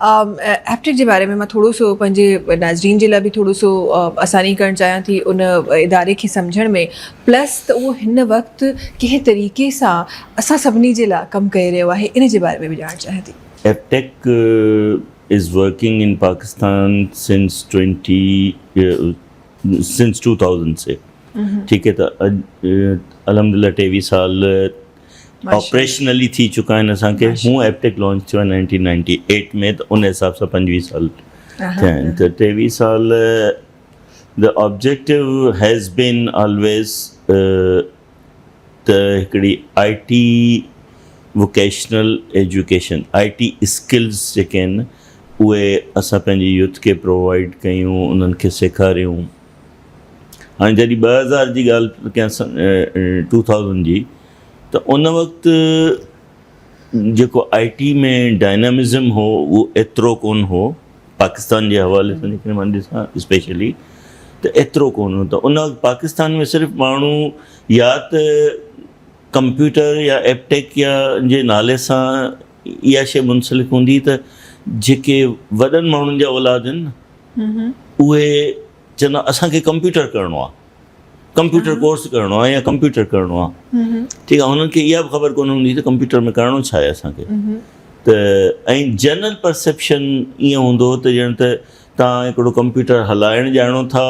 एप्टेक जे बारे में मां थोरो सो पंहिंजे नाज़रीन जे लाइ बि थोरो सो आसानी करणु चाहियां थी उन इदारे खे सम्झण में, प्लस त उहो हिन वक़्तु कंहिं तरीक़े सां असां सभिनी जे लाइ कमु करे रहियो आहे, इन जे बारे में बि ॼाणणु चाहियां थी. Aptech is working in Pakistan since 2000 से. ठीक है, तो अलहमदिल्ला 23 साल ऑपरेशनली थी चुका आहिनि असांखे. हूअं एप्टेक लॉन्च थियो आहे 1998 में, त उन हिसाब सां 25 साल थिया आहिनि. त 23 साल the objective has been always त हिकिड़ी IT vocational education, IT skills जेके आहिनि उहे असां पंहिंजे यूथ खे प्रोवाइड कयूं, उन्हनि खे सेखारियूं. हाणे जॾहिं 2000 जी ॻाल्हि कयां 2000 जी, त उन वक़्तु जेको IT में डायनामिज़म हो उहो एतिरो कोन हो पाकिस्तान जे हवाले सां. जेकॾहिं मां ॾिसां स्पेशली त एतिरो कोन हो. त उन वक़्तु पाकिस्तान में सिर्फ़ु माण्हू या त कंप्यूटर या एप्टेक या जे नाले सां इहा शइ मुंसलिक हूंदी त जेके वॾनि माण्हुनि जा औलाद आहिनि न, उहे चवंदा असांखे कंप्यूटर करिणो आहे, कंप्यूटर कोर्स करिणो आहे या कंप्यूटर करिणो आहे. ठीकु आहे, हुननि खे इहा बि ख़बर कोन हूंदी त कंप्यूटर में करिणो छा आहे असांखे. त ऐं जनरल परसेप्शन ईअं हूंदो हो त ॼण त तव्हां हिकिड़ो कंप्यूटर हलाइणु ॼाणो था,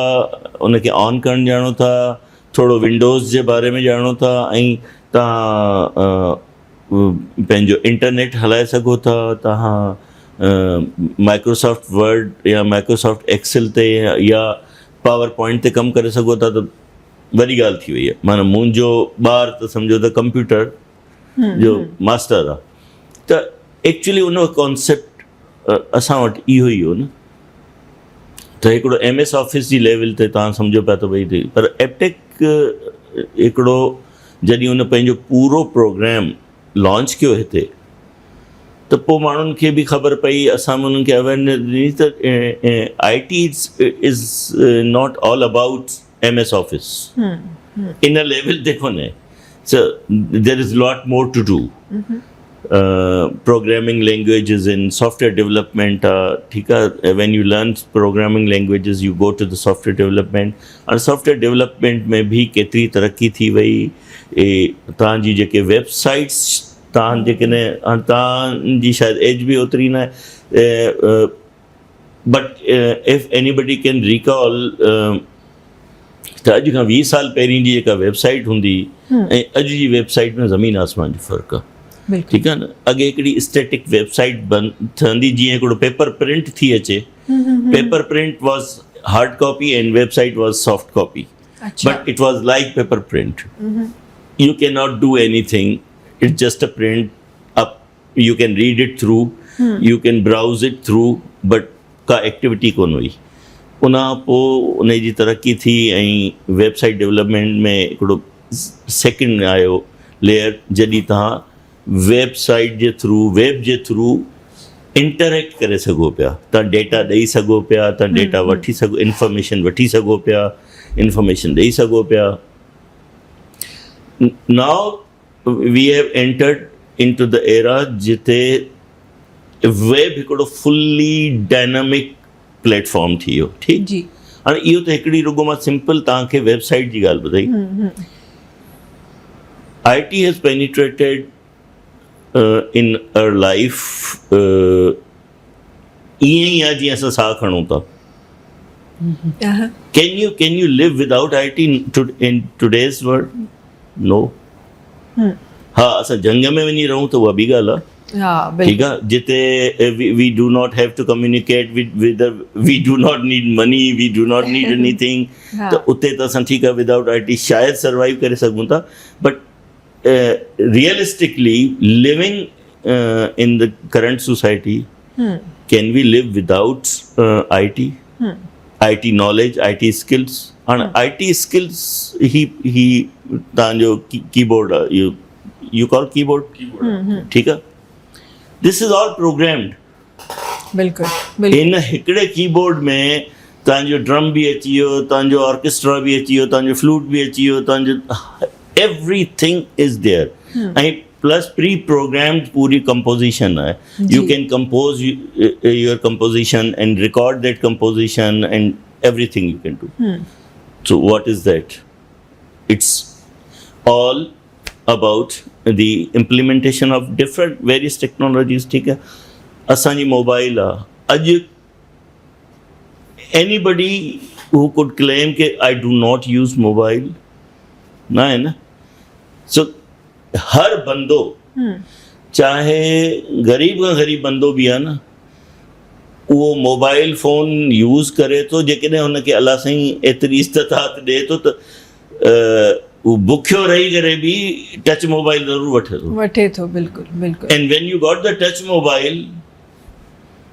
उनखे ऑन करणु ॼाणो था, थोरो विंडोज़ जे बारे में ॼाणो था, ऐं तव्हां पंहिंजो इंटरनेट हलाए सघो था, तव्हां माइक्रोसॉफ्ट वर्ड या माइक्रोसॉफ्ट एक्सेल ते या पावर पॉइंट ते कमु करे सघो था, त वॾी ॻाल्हि थी वई आहे. माना मुंहिंजो ॿारु त सम्झो त कंप्यूटर जो मास्टर आहे. त एक्चुअली उन कॉन्सेप्ट असां वटि इहो ई हो न, त हिकिड़ो MS ऑफिस जी लेवल ते तव्हां सम्झो पिया त भई. पर एप्टेक हिकिड़ो जॾहिं उन पंहिंजो पूरो प्रोग्राम लॉन्च कयो हिते, त पोइ माण्हुनि खे बि ख़बर पई, असां बि उन्हनि खे अवेयरनेस ॾिनी त IT is not all about MS office. इन लेवल ते कोन्हे. So there is lot more to do. Programming languages in software development आहे. ठीकु आहे, when you learn programming languages you go to the software development. और software development में बि केतिरी तरक़ी थी वई. तव्हांजी जेके वेबसाइट्स, तव्हां जेकॾहिं तव्हांजी शायदि एज बि ओतिरी न आहे, but if anybody can recall त अॼु खां 20 साल पहिरीं जी जेका वेबसाइट हूंदी ऐं अॼु जी वेबसाइट में ज़मीन आसमान जो फ़र्क़ु आहे. ठीकु आहे न. अॻे हिकिड़ी स्टैटिक वेबसाइट बंदि ठहंदी, जीअं हिकिड़ो पेपर प्रिंट थी अचे. Paper print was hard copy and website was soft copy, but it was like paper print. U can not do anything. It's just a print up. You can read it through. You can browse it through. But का activity कोन हुई. उनखां पोइ उन जी तरक़ी थी ऐं website development में हिकिड़ो सेकेंड आयो लेयर, जॾहिं तव्हां वेबसाइट जे थ्रू, वेब जे थ्रू इंटरेक्ट करे सघो पिया. तव्हां डेटा ॾेई सघो पिया, तव्हां डेटा वठी सघो, इंफॉर्मेशन वठी सघो पिया, इंफॉर्मेशन ॾेई सघो पिया. Now we have entered into the era जिते वेब हिकिड़ो फुल्ली डायनामिक प्लेटफॉर्म थी वियो. ठीकु जी. हाणे इहो त हिकिड़ी रुगो मां सिंपल तव्हांखे वेबसाइट जी ॻाल्हि ॿुधाई. IT has penetrated in our life ईअं ई आहे जीअं असां साह खणूं था. Can you live without IT in today's world? No. हा, असां जंग में वञी रहूं त उहा ॿी ॻाल्हि आहे. ठीकु आहे, जिते we do not have to communicate with, we do not need money, we do not need anything. त उते त असां ठीकु आहे विदाउट IT शायदि सर्वाइव करे सघूं था. But realistically living in the current society, can we live without IT knowledge, IT skills. हाणे IT स्किल्स ही तव्हांजो कीबोर्ड आहे, you call keyboard. ठीक है, this is all programmed. बिल्कुल. इन हिकिड़े कीबोर्ड में तव्हांजो ड्रम बि अची वियो, तव्हांजो ऑर्केस्ट्रा बि अची वियो, तव्हांजो फ्लूट बि अची वियो, तव्हांजो एवरीथिंग इज़ देयर. ऐं प्लस प्री प्रोग्राम्ड पूरी कंपोजिशन है. You can compose your composition and record that composition and everything you can do. So what is that? It's all about the implementation of different various technologies. ठीक है, असांजी mobile आहे अॼु. Anybody who could claim कि I do not use mobile ना है ना. So हर बंदो चाहे गरीब खां गरीब बंदो बि आहे न, उहो मोबाइल फ़ोन यूज़ करे थो. जेकॾहिं हुनखे अलाह साईं एतिरी इस्तिताअत ॾिए थो त उहो बुखियो रही करे बि टच मोबाइल ज़रूरु वठे थो. बिल्कुलु बिल्कुलु. And when U got the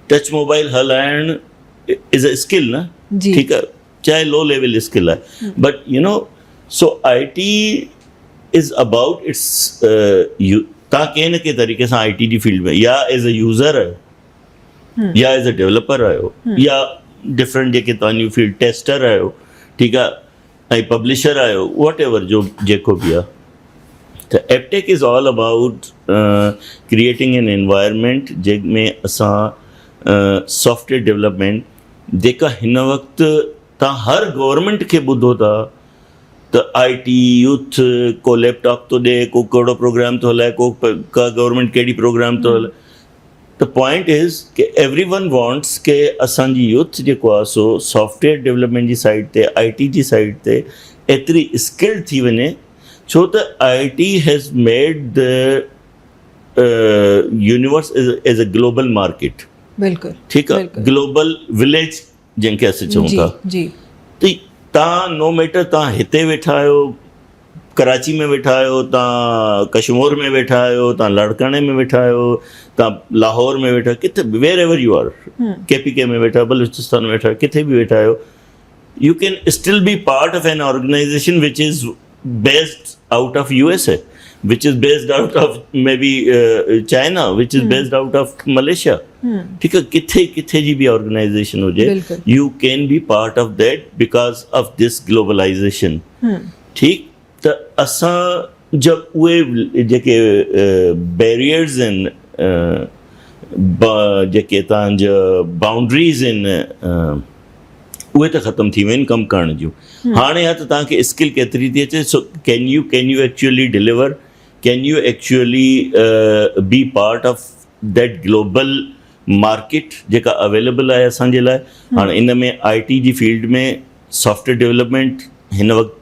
touch mobile हलाइण इज़ अ स्किल न. ठीकु आहे, चाहे लो लेवल स्किल आहे, but you no so IT is about it's. तव्हां कंहिं न कंहिं तरीक़े सां IT जी फील्ड में या एज़ अ यूज़र आहियो या एज़ अ डेवलपर आहियो या डिफरेंट जेके तव्हांजी फील्ड टेस्टर आहियो. ठीकु आहे, ऐं पब्लिशर आहियो, वॉट एवर जो जेको बि आहे. त Aptech is all about creating an environment जंहिंमें असां सॉफ्टवेयर डेवलपमेंट जेका हिन वक़्तु तव्हां हर गवर्नमेंट खे ॿुधो था त IT यूथ को लैपटॉप थो ॾिए, को कहिड़ो प्रोग्राम थो हलाए, का गवर्नमेंट कहिड़ी प्रोग्राम थो हलाए. द पॉइंट इज़ कि एवरी वन वॉन्ट्स के असांजी यूथ जेको आहे सो सॉफ्टवेयर डेवलपमेंट जी साइड ते, IT जी साइड ते एतिरी स्किल्ड थी वञे, छो त IT has made the universe as a global market. बिल्कुलु. ठीकु आहे, ग्लोबल विलेज जंहिंखे असां चऊं था. त तव्हां नो मैटर तव्हां हिते वेठा आहियो, कराची में वेठा आहियो, तव्हां कश्मीर में वेठा आहियो, तव्हां लाड़काने में वेठा आहियो, तव्हां लाहौर में वेठा, किथे वेर एवर यू आर, KPK में वेठा, बलूचिस्तान में वेठा, किथे बि वेठा आहियो, you can still be part of an organisation which is based out of USA, which is based out of maybe China, which is based out of Malaysia. ठीक है, किथे जी भी ऑर्गेनाइजेशन हुजे, you can be part of that because of this globalization. ठीक, त असां जब उहे जेके बैरियर्स आहिनि, जेके तव्हांजा बाउंड्रीज़ आहिनि, उहे त ख़तमु थी वियूं आहिनि कमु करण जूं. हाणे या त तव्हांखे स्किल केतिरी थी अचे. So can you actually deliver, can you actually be part of that global market जेका अवेलेबल आहे असांजे लाइ. हाणे इन में IT जी फील्ड में सॉफ्टवेयर डेवलपमेंट हिन वक़्तु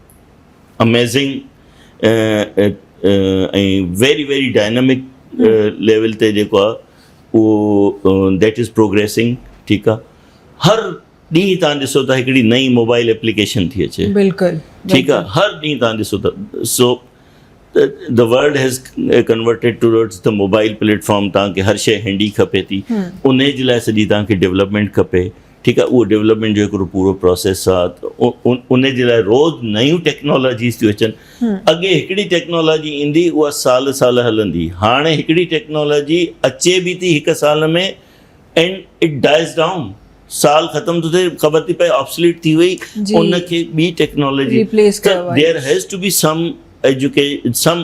अमेज़िंग ऐं वेरी वेरी डायनामिक लेवल ते जेको आहे उहो दैट इज़ प्रोग्रेसिंग. ठीकु आहे, हर ॾींहुं तव्हां ॾिसो था हिकिड़ी नई मोबाइल एप्लीकेशन थी अचे. बिल्कुलु. ठीकु आहे, हर ॾींहुं तव्हां ॾिसो था. So the world has converted towards the mobile platform. तव्हांखे हर शइ हैंडी खपे थी, उन जे लाइ सॼी तव्हांखे डेवलपमेंट खपे. ठीकु आहे, उहो डेवलपमेंट जो हिकिड़ो पूरो प्रोसेस आहे. त उन जे लाइ रोज़ु नयूं टेक्नोलॉजीज़ थियूं अचनि. अॻे हिकिड़ी टेक्नोलॉजी ईंदी, उहा साल साल हलंदी. हाणे हिकिड़ी टेक्नोलॉजी अचे बि थी हिकु साल में एंड इट डाइज़ डाउन. साल ख़तम थो थिए, ख़बर थी पए ऑब्सलीट थी वई, उनखे ॿी technology. There has to be some some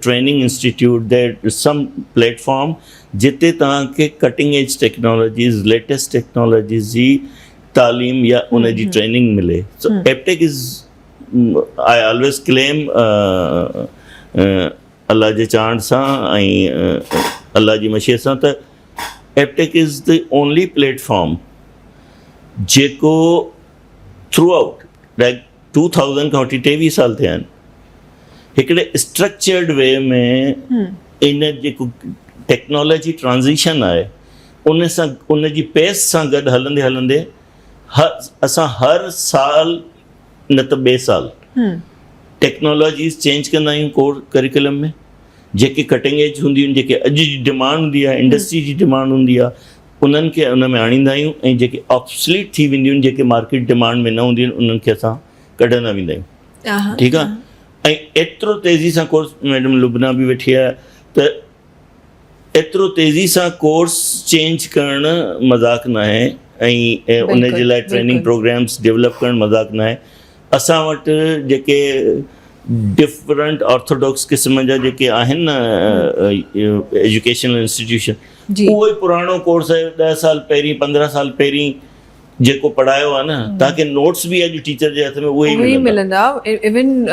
training institute, there some platform जिते तव्हांखे cutting edge technologies, latest technologies जी तालीम या उन जी ट्रेनिंग मिले. So Aptech is, I always claim Allah जे चाहण सां ऐं अल्लाह जी मशीअत सां त Aptech is the only platform जेको थ्रू आउट लाइक 2000 खां वठी 23 साल थिया आहिनि हिकिड़े स्ट्रक्चर्ड वे में इन जेको टेक्नोलॉजी ट्रांज़िशन आहे उन सां उन जी पेस सां गॾु हलंदे हलंदे असां हर साल न त ॿिए साल टेक्नोलॉजीज़ चेंज कंदा आहियूं कोर करिकुलम में. जेके कटिंग एज हूंदियूं आहिनि, जेके अॼु जी डिमांड हूंदी आहे, इंडस्ट्री जी डिमांड हूंदी आहे, उन्हनि खे उन में आणींदा आहियूं. ऐं जेके ऑब्सलीट थी वेंदियूं आहिनि, जेके मार्केट डिमांड में न हूंदियूं आहिनि, उन्हनि खे असां कढंदा वेंदा आहियूं. ठीकु आहे. ऐं एतिरो तेज़ी सां कोर्स, मैडम लुबना बि वेठी आहे, त एतिरो तेज़ी सां कोर्स चेंज करणु मज़ाक न आहे ऐं उन जे लाइ ट्रेनिंग प्रोग्राम्स डेवलप करणु मज़ाक न आहे. असां वटि जेके डिफरेंट ऑर्थोडॉक्स क़िस्म जा जेके आहिनि न एजुकेशनल इंस्टीट्यूशन, जी। उहो ई पुराणो कोर्स आहे 10 साल पहिरीं 15 साल पहिरीं जेको पढ़ायो आहे न, तव्हांखे नोट्स बि अॼु टीचर जे हथ में उहे ई मिलंदा। Even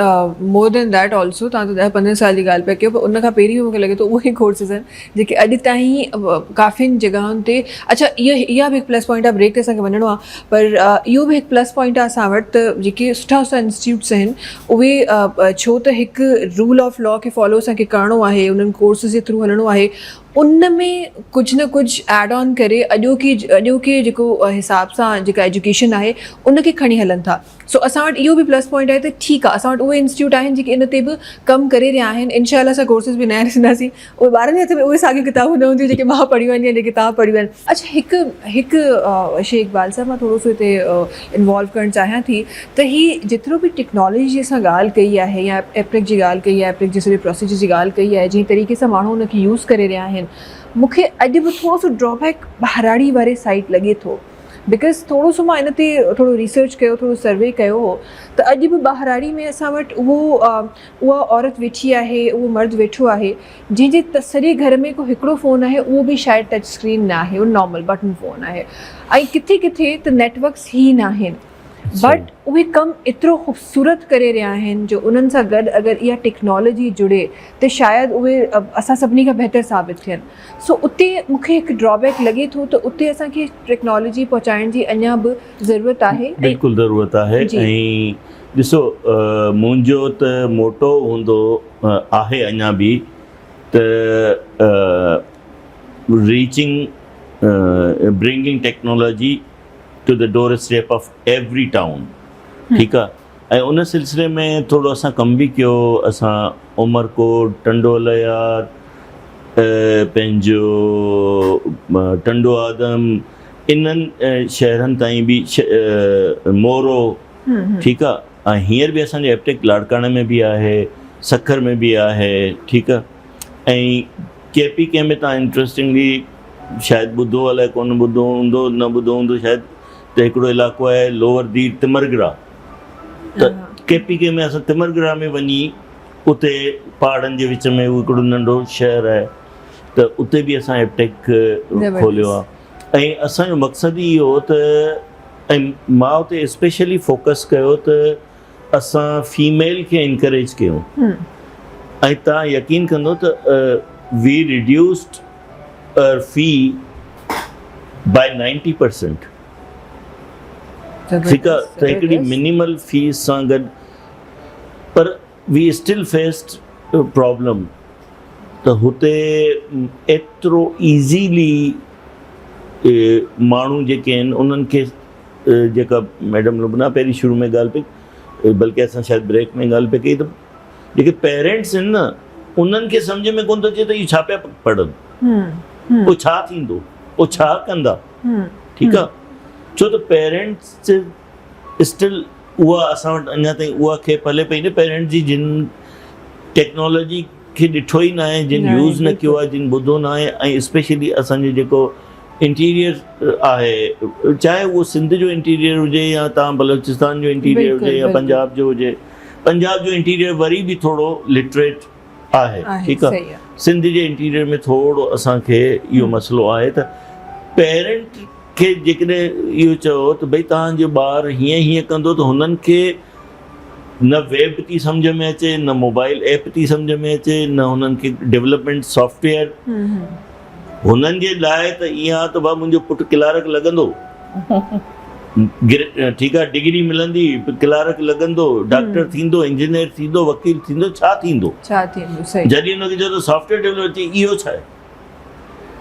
more than that also, तव्हां त 10-15 साल जी ॻाल्हि पिया कयो, पर उन खां पहिरीं मूंखे लॻे थो उहे ई कोर्सिस आहिनि जेके अॼु ताईं काफ़ियुनि जॻहियुनि ते, अच्छा इहा बि हिकु प्लस पॉइंट आहे, ब्रेक ते असांखे वञिणो आहे, पर इहो बि हिकु प्लस पॉइंट आहे असां वटि त जेके सुठा इंस्टीट्यूट्स आहिनि उहे छो त हिकु रूल ऑफ लॉ खे फॉलो असांखे करिणो आहे, उन्हनि कोर्सिस जे थ्रू हलणो आहे, उन में कुझु न कुझु एड ऑन करे अॼोके जेको हिसाब सां जेका एजुकेशन आहे उनखे खणी हलनि था। सो असां वटि इहो बि प्लस पॉइंट आहे त ठीकु आहे, असां वटि उहे इंस्टीट्यूट आहिनि जेके इन ते बि कमु करे रहिया आहिनि। इनशाला असां कोर्सिस बि नया ॾिसंदासीं, उहे ॿारनि जे हथ में उहे साॻियूं किताबूं न हूंदियूं जेके मां पढ़ियूं आहिनि या जेके तव्हां पढ़ियूं आहिनि। अच्छा, हिकु शइ इक़बाल साहब मां थोरो सो हिते इन्वॉल्व करणु चाहियां थी त हीअ जेतिरो बि टेक्नोलॉजी जी असां ॻाल्हि कई आहे या एप्रिक जी ॻाल्हि कई आहे, एप्रिक जे सॼे प्रोसीजर जी ॻाल्हि कई आहे, जंहिं तरीक़े सां माण्हू उनखे यूज़ करे रहिया आहिनि, मूंखे अॼु बि थोरो सो ड्रॉबैक ॿाहिराड़ी वारे साइड लॻे थो। बिकॉज़ थोरो सो मां इन ते थोरो रिसर्च कयो, थोरो सर्वे कयो हो, त अॼु बि ॿाहिराड़ी में असां वटि उहा औरत वेठी आहे, उहो मर्द वेठो आहे जंहिंजे सॼे घर में को हिकिड़ो फ़ोन आहे, उहो बि शायदि टच स्क्रीन न आहे, उहो नॉर्मल बटन फ़ोन आहे, ऐं किथे किथे त नेटवर्क्स ई न आहिनि, बट उहे कमु एतिरो ख़ूबसूरत करे रहिया आहिनि जो उन्हनि सां गॾु अगरि इहा टेक्नोलॉजी जुड़े त शायदि उहे असां सभिनी खां बहितर साबित थियनि। सो उते मूंखे हिकु ड्रॉबैक लॻे थो त उते असांखे टेक्नोलॉजी पहुचाइण जी अञा बि ज़रूरत आहे। बिल्कुलु ज़रूरत आहे। ऐं ॾिसो, मुंहिंजो त मोटो हूंदो आहे अञा बि त bringing technology to the doorstep of every town, ठीकु आहे। ऐं उन सिलसिले में थोरो असां कमु बि कयो। असां उमरकोट, टंडोलया, पंहिंजो टंडो आदम, इन्हनि शहरनि ताईं बि मोरो, ठीकु आहे। ऐं हींअर बि असांजे एप्टेक लाड़काणे में बि आहे, सखर में बि आहे, ठीकु आहे। ऐं के में तव्हां इंट्रस्टिंगली शायदि ॿुधो, अलाए कोन ॿुधो हूंदो, न ॿुधो हूंदो शायदि, त हिकिड़ो इलाइक़ो आहे लोअर दीर तिमरगरा। त के में असां तिमरगरा में वञी, उते पहाड़नि जे विच में उहो हिकिड़ो नंढो शहर आहे, त उते बि असां एप्टेक खोलियो आहे। ऐं असांजो मक़सदु ई इहो त, ऐं मां उते स्पेशली फोकस कयो त असां फीमेल खे इनकरेज कयूं। ऐं तव्हां यकीन कंदो त वी रिड्यूस्ड फी बाय 90%, ठीकु आहे। त हिकिड़ी मिनिमल फीस सां गॾु, पर वी स्टिल फेस्ड प्रॉब्लम त हुते एतिरो ईज़ीली माण्हू जेके आहिनि उन्हनि खे, जेका मैडम लुबना पहिरीं शुरू में ॻाल्हि पई, बल्कि असां शायदि ब्रेक में ॻाल्हि पई कई, त जेके पेरेंट्स आहिनि न, उन्हनि खे सम्झ में कोन थो अचे त इहे छा पिया पढ़नि, पोइ छा थींदो, पोइ छा कंदा, ठीकु आहे। छो त पेरेंट्स स्टिल उहा असां वटि अञा ताईं उहा खे पले पई न, पेरेंट्स जी जिन टेक्नोलॉजी खे ॾिठो ई न आहे, जिन यूज़ न कयो आहे, जिन ॿुधो न आहे। ऐं स्पेशली असांजो जेको इंटीरियर आहे, चाहे उहो सिंध जो इंटीरियर हुजे या तव्हां बलोचिस्तान जो इंटीरियर हुजे या पंजाब जो हुजे, पंजाब जो इंटीरियर वरी बि थोरो लिटरेट आहे, ठीकु आहे। सिंध जे इंटीरियर में थोरो असांखे इहो मसइलो आहे त पेरेंट खे जेकॾहिं इहो चयो त भई तव्हांजो ॿारु हीअं कंदो, त हुननि खे न वेब थी सम्झ में अचे, न मोबाइल ऐप थी सम्झ में अचे, न हुननि खे डेवलपमेंट सॉफ्टवेयर। हुननि जे लाइ त ईअं आहे त भाउ मुंहिंजो पुटु क्लार्क लॻंदो, ठीकु आहे, डिग्री मिलंदी, क्लार्क लॻंदो, डॉक्टर थींदो, इंजीनियर थींदो, वकील थींदो, छा थींदो, जॾहिं हुनखे चयो त सॉफ्टवेयर डेवलपर थी, इहो छा आहे,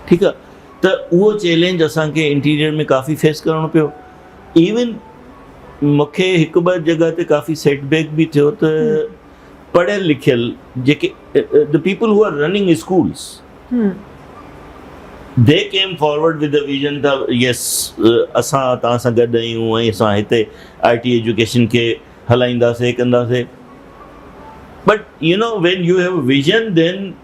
ठीकु आहे। त उहो चैलेंज असांखे इंटीरियर में काफ़ी फेस करणो पियो। इवन मूंखे हिकु ॿ जॻह ते काफ़ी सेटबैक बि थियो त पढ़ियल लिखियल जेके the people who are running schools, the came forward with the vision त यस असां तव्हां सां गॾु आहियूं ऐं असां हिते IT एजुकेशन खे हलाईंदासीं, कंदासीं। But you know when you have vision then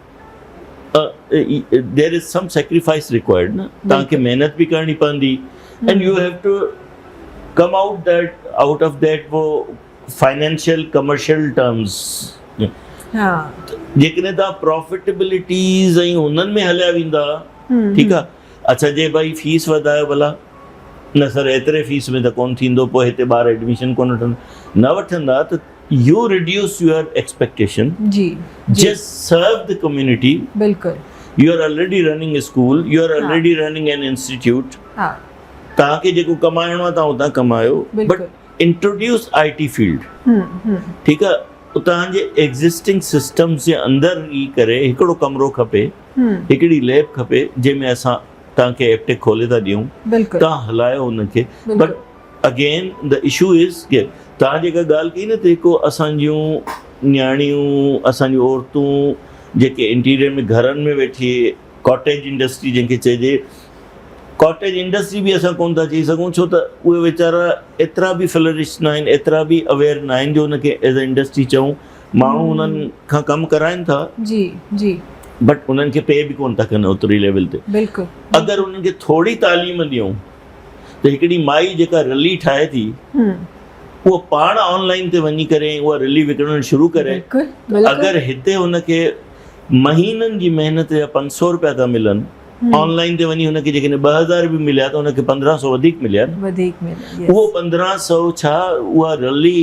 there is some sacrifice required, na तांखे मेहनत भी करनी पवंदी, and you have to come out of that वो फाइनेंशियल कमर्शियल टर्म्स हा जेकॾहिं तव्हां प्रॉफिटेबिलिटीज़ ऐं उन्हनि में हलिया वेंदा ठीकु आहे अच्छा जे भाई फीस वधायो भला न सर एतिरे फीस में त कोन थींदो पोइ हिते ॿार एडमिशन कोन वठंदा न वठंदा त यू रिड्यूस योर एक्सपेक्टेशन जी जस्ट सर्व द कम्युनिटी बिल्कुलु you are already running a school you are already running an institute हा तव्हांखे जेको कमाइणो आहे तव्हां उतां कमायो बिल्कुलु। बट इंट्रोड्यूस IT फील्ड ठीकु आहे तव्हांजे एग्ज़िस्टिंग सिस्टम्स जे अंदरि ई करे हिकिड़ो कमिरो खपे हिकिड़ी लैब खपे जंहिंमें असां तव्हांखे एप्टेक खोले था ॾियूं बिल्कुलु तव्हां हलायो हुनखे बिल्कुलु। But again the issue is कि तव्हां जेका ॻाल्हि कई न त हिकु असांजूं न्याणियूं असांजूं औरतूं जेके इंटीरियर में घरनि में वेठी कॉटेज इंडस्ट्री जंहिंखे चइजे कॉटेज इंडस्ट्री बि असां कोन था चई सघूं छो त उहे वीचारा एतिरा बि फ्लरिश न आहिनि एतिरा बि अवेयर न आहिनि जो हुनखे एज़ अ इंडस्ट्री चऊं माण्हू हुननि खां कमु कराइनि था जी जी बट उन्हनि खे पे बि कोन था कनि ओतिरी लेवल ते बिल्कुलु अगरि उन्हनि खे थोरी तालीम ॾियूं त हिकिड़ी माई जेका रली ठाहे थी उहो पाण ऑनलाइन ते वञी करे उहा रली विकिणणु शुरू करे बिल्कुलु अगरि हिते हुनखे महीननि जी महिनत जा 500 रुपया था मिलनि ऑनलाइन ते वञी हुनखे जेकॾहिं 2000 बि मिलिया त हुनखे 1500 वधीक मिलिया वधीक मिलिया उहो 1500 छा उहा रली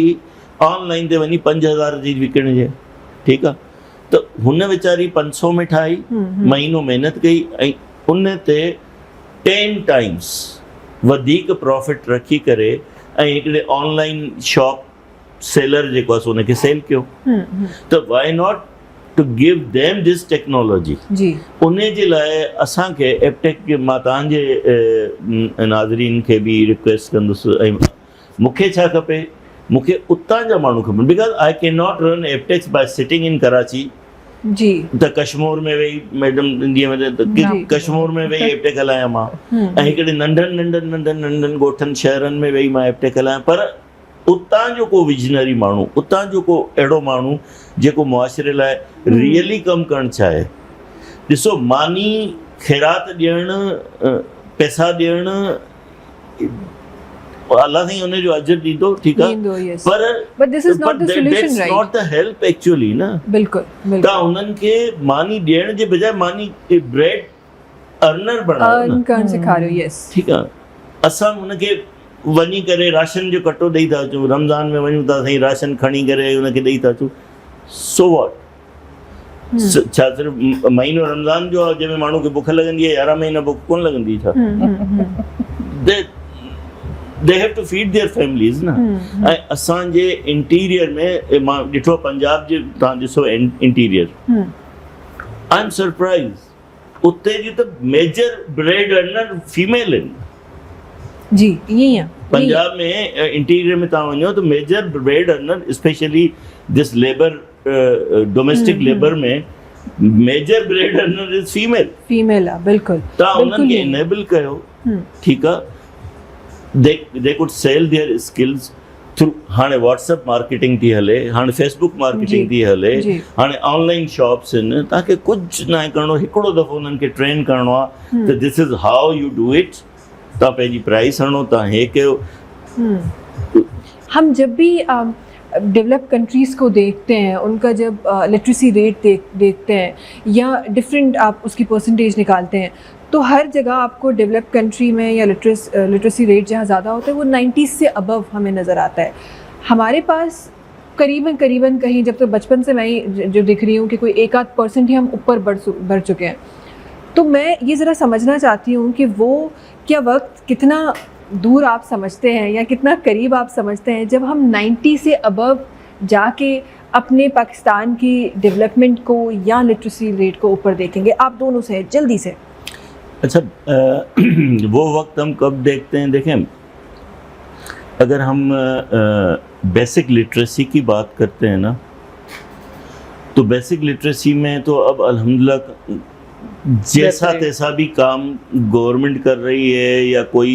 ऑनलाइन ते वञी 5000 जी विकिणजे ठीकु आहे त हुन वीचारी 500 में ठाही महीनो महिनत कई ऐं उन ते 10 टाइम्स वधीक प्रॉफिट रखी करे ऐं हिकिड़े ऑनलाइन शॉप सेलर जेको आहे सो हुनखे सेल कयो त why not to give them this technology जी उन जे लाइ असांखे एप्टेक मां तव्हांजे नाज़रीन खे बि रिक्वेस्ट कंदुसि ऐं मूंखे छा खपे मूंखे उतां जा माण्हू खपनि because I can not run Aptechs by sitting in Karachi जी त कश्मीर में वेही मैडम इंडिया में जी। कश्मीर में वेही एप्टेक हलायां मां ऐं हिकिड़े नंढनि ॻोठनि शहरनि में वेही मां एप्टेक हलायां पर उतां जो को विजनरी माण्हू उतां जो को अहिड़ो माण्हू जेको मुआशिरे लाइ रियली कमु करणु चाहे ॾिसो मानी ख़ैरात ॾियणु पैसा ॾियणु अलाह साईं हुनजो अजर ॾींदो ठीकु आहे but this is not the solution right not the help actually न बिल्कुलु तव्हां हुननि खे मानी ॾियण जे बजाय मानी ब्रेड अर्नर बणायो अर्न करणु सेखारियो यस ठीकु आहे असां हुनखे वञी करे राशन जो कटो ॾेई था अचूं रमज़ान में वञूं था साईं राशन खणी करे हुनखे ॾेई था अचूं सो वॉट छा सिर्फ़ु महीनो रमज़ान जो आहे जंहिंमें माण्हू खे बुख लॻंदी आहे 11 महीना बुख कोन लॻंदी छा they have to feed their families न ऐं असांजे इंटीरियर में मां ॾिठो पंजाब जे तव्हां ॾिसो इंटीरियर आई एम सरप्राइज़ उते जी त मेजर ब्रेड अर्नर फीमेल आहिनि जी ईअं ई आहे पंजाब में इंटीरियर में तव्हां वञो त major bread earner specially this labour domestic labour में major bread earner is female आहे बिल्कुलु तव्हां उन्हनि खे इनेबल कयो ठीकु आहे they could sell their skills through हाणे व्हाट्सएप मार्केटिंग थी हले हाणे फेसबुक मार्केटिंग थी हले हाणे ऑनलाइन शॉप्स आहिनि तव्हांखे कुझु न करिणो हिकिड़ो दफ़ो उन्हनि खे ट्रेन करिणो आहे त this is how U do it तव्हां पंहिंजी प्राइस हणो तव्हां हे कयो हम जब भी डेवलप कंट्रीज़ को देखते हैं उनका जब लिटरेसी रेट देखते हैं या डिफरेंट आप उसकी परसेंटेज निकालते हैं तो हर जगह आपको डेवलप कंट्री में या लिटरेसी रेट जहाँ ज़्यादा होता है वो 90 से अबव हमें नज़र आता है हमारे पास करीबन कहीं जब तक बचपन से मैं ही जो दिख रही हूँ कि कोई 1-8% ही हम ऊपर बढ़ चुके हैं तो मैं ये ज़रा समझना चाहती हूँ कि वो क्या वक्त कितना दूर आप समझते हैं या कितना करीब आप समझते हैं जब हम 90 से अबव जाके अपने पाकिस्तान की डेवलपमेंट को या लिटरेसी रेट को ऊपर देखेंगे आप दोनों से जल्दी से अच्छा वो वक्त हम कब देखते हैं देखें अगर हम बेसिक लिटरेसी की बात करते हैं ना तो बेसिक लिटरेसी में तो अब अल्हम्दुलिल्लाह जैसा तैसा भी काम गवर्नमेंट कर रही है या कोई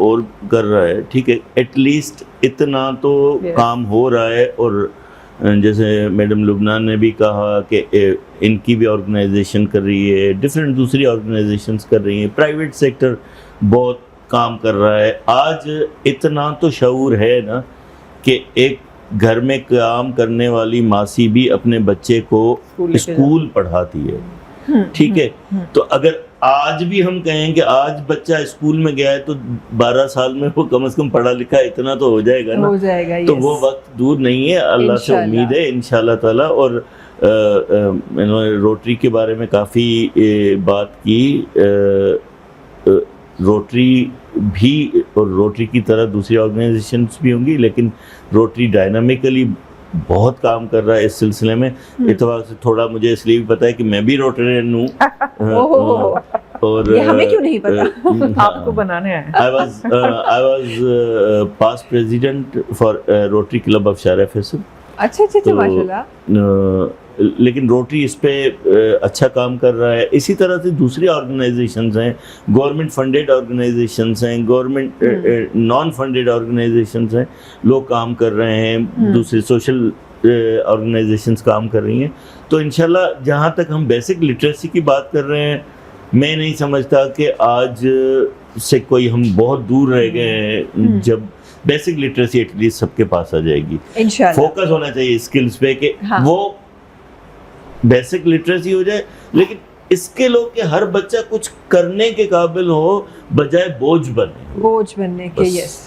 और कर रहा है ठीक है एटलीस्ट इतना तो काम हो रहा है और जैसे मैडम लुबनान ने भी कहा कि इनकी भी ऑर्गेनाइजेशन कर रही है डिफरेंट दूसरी ऑर्गेनाइजेशंस कर रही हैं प्राइवेट सेक्टर बहुत काम कर रहा है आज इतना तो शऊर है ना कि एक گھر میں کام کرنے والی ماسی بھی اپنے بچے کو اسکول پڑھاتی ہے, ٹھیک ہے. تو اگر آج بھی ہم کہیں کہ آج بچہ اسکول میں گیا ہے تو 12 سال میں وہ کم از کم پڑھا لکھا اتنا تو ہو جائے گا نا, ہو جائے گا. تو وہ وقت دور نہیں ہے, اللہ سے امید ہے انشاءاللہ تعالیٰ. اور میں نے روٹری کے بارے میں کافی بات کی. روٹری بھی اور روٹری کی طرح دوسری آرگنائزیشنز بھی ہوں گی, لیکن روٹری ڈائنامیکلی بہت کام کر رہا ہے اس سلسلے میں. اتفاق سے تھوڑا مجھے اس لیے بھی پتا ہے کہ میں بھی روٹرین ہوں, اور ہمیں کیوں نہیں پتا, آپ کو بنانے آئے. I was past president for Rotary Club of شارع فیصل. اچھا ماشاء اللہ. لیکن روٹری اس پہ اچھا کام کر رہا ہے. اسی طرح سے دوسری آرگنائزیشنز ہیں, گورنمنٹ فنڈیڈ آرگنائزیشنز ہیں, گورنمنٹ نان فنڈیڈ آرگنائزیشنز ہیں, لوگ کام کر رہے ہیں, دوسری سوشل آرگنائزیشنز کام کر رہی ہیں. تو انشاءاللہ جہاں تک ہم بیسک لٹریسی کی بات کر رہے ہیں, میں نہیں سمجھتا کہ آج سے کوئی ہم بہت دور رہ گئے ہیں جب بیسک لٹریسی ایٹ لیسٹ سب کے پاس آ جائے گی. فوکس ہونا چاہیے اسکلز پہ کہ وہ بیسک لٹریسی ہو جائے, لیکن اس کے لوگ کہ ہر بچہ کچھ کرنے کے قابل ہو بجائے بوجھ بننے کے. یس.